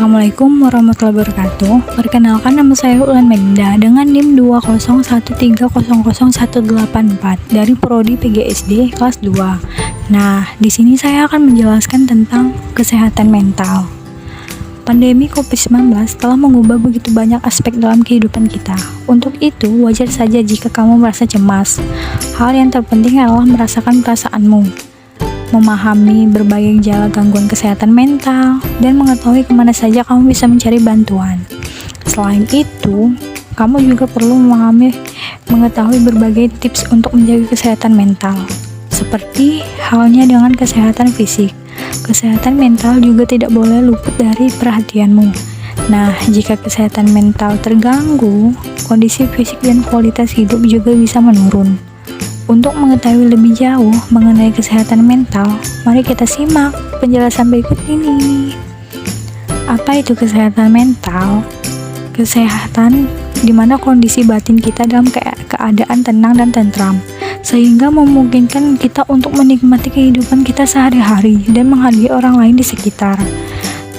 Assalamualaikum warahmatullahi wabarakatuh. Perkenalkan, nama saya Ulan Menda dengan NIM 201300184 dari Prodi PGSD kelas 2. Nah, di sini saya akan menjelaskan tentang kesehatan mental. Pandemi COVID-19 telah mengubah begitu banyak aspek dalam kehidupan kita. Untuk itu, wajar saja jika kamu merasa cemas. Hal yang terpenting adalah merasakan perasaanmu, memahami berbagai gejala gangguan kesehatan mental, dan mengetahui kemana saja kamu bisa mencari bantuan. Selain itu, kamu juga perlu mengetahui berbagai tips untuk menjaga kesehatan mental. Seperti halnya dengan kesehatan fisik, kesehatan mental juga tidak boleh luput dari perhatianmu. Nah, jika kesehatan mental terganggu, kondisi fisik dan kualitas hidup juga bisa menurun. Untuk mengetahui lebih jauh mengenai kesehatan mental, mari kita simak penjelasan berikut ini. Apa itu kesehatan mental? Kesehatan di mana kondisi batin kita dalam keadaan tenang dan tentram, sehingga memungkinkan kita untuk menikmati kehidupan kita sehari-hari dan menghargai orang lain di sekitar.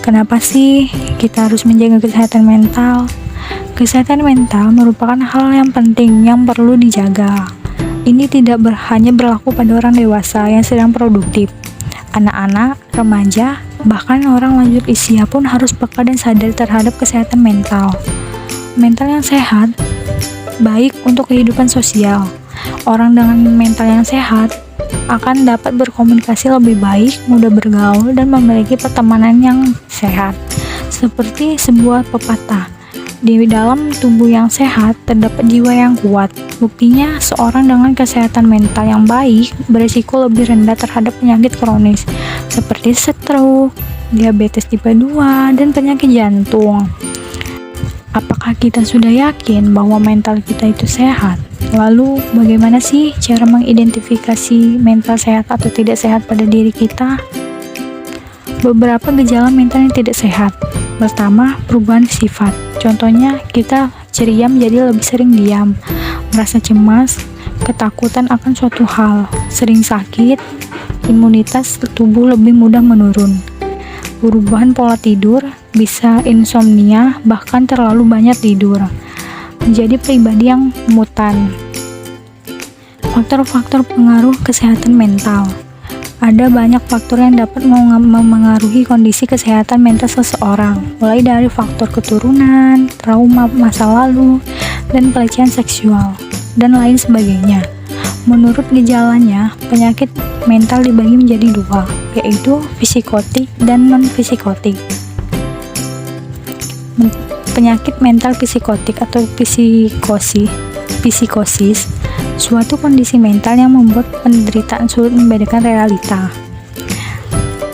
Kenapa sih kita harus menjaga kesehatan mental? Kesehatan mental merupakan hal yang penting yang perlu dijaga. Ini tidak hanya berlaku pada orang dewasa yang sedang produktif. Anak-anak, remaja, bahkan orang lanjut usia pun harus peka dan sadar terhadap kesehatan mental. Mental yang sehat baik untuk kehidupan sosial. Orang dengan mental yang sehat akan dapat berkomunikasi lebih baik, mudah bergaul, dan memiliki pertemanan yang sehat. Seperti sebuah pepatah, di dalam tubuh yang sehat terdapat jiwa yang kuat. Buktinya, seorang dengan kesehatan mental yang baik berisiko lebih rendah terhadap penyakit kronis seperti stroke, diabetes tipe 2, dan penyakit jantung. Apakah kita sudah yakin bahwa mental kita itu sehat? Lalu, bagaimana sih cara mengidentifikasi mental sehat atau tidak sehat pada diri kita? Beberapa gejala mental yang tidak sehat. Pertama, perubahan sifat. Contohnya, kita ceria menjadi lebih sering diam, merasa cemas, ketakutan akan suatu hal, sering sakit, imunitas tubuh lebih mudah menurun. Perubahan pola tidur, bisa insomnia, bahkan terlalu banyak tidur. Menjadi pribadi yang mutan. Faktor-faktor pengaruh kesehatan mental. Ada banyak faktor yang dapat memengaruhi kondisi kesehatan mental seseorang, mulai dari faktor keturunan, trauma masa lalu, dan pelecehan seksual, dan lain sebagainya. Menurut gejalanya, penyakit mental dibagi menjadi dua, yaitu psikotik dan non-psikotik. Penyakit mental psikotik atau psikosis, suatu kondisi mental yang membuat penderitaan sulit membedakan realita.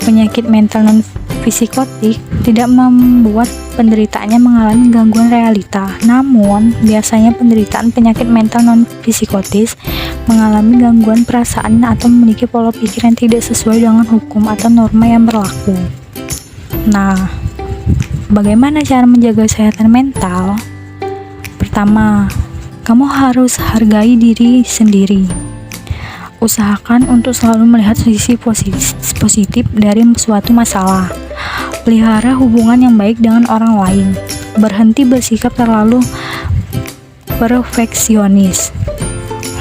Penyakit mental non-psikotik tidak membuat penderitaannya mengalami gangguan realita. Namun, biasanya penderitaan penyakit mental non-psikotis mengalami gangguan perasaan atau memiliki pola pikir yang tidak sesuai dengan hukum atau norma yang berlaku. Nah, bagaimana cara menjaga kesehatan mental? Pertama, kamu harus hargai diri sendiri. Usahakan untuk selalu melihat sisi positif dari suatu masalah. Pelihara hubungan yang baik dengan orang lain. Berhenti bersikap terlalu perfeksionis.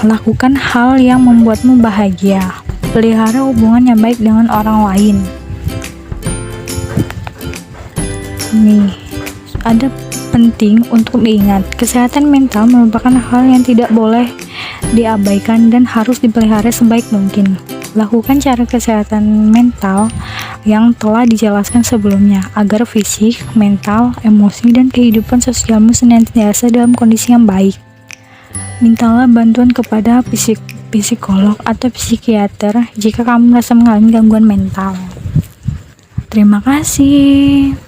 Lakukan hal yang membuatmu bahagia. Pelihara hubungan yang baik dengan orang lain. Nih, ada penting untuk diingat, kesehatan mental merupakan hal yang tidak boleh diabaikan dan harus dipelihara sebaik mungkin. Lakukan cara kesehatan mental yang telah dijelaskan sebelumnya agar fisik, mental, emosi, dan kehidupan sosialmu senantiasa dalam kondisi yang baik. Mintalah bantuan kepada psikolog atau psikiater jika kamu merasa mengalami gangguan mental. Terima kasih.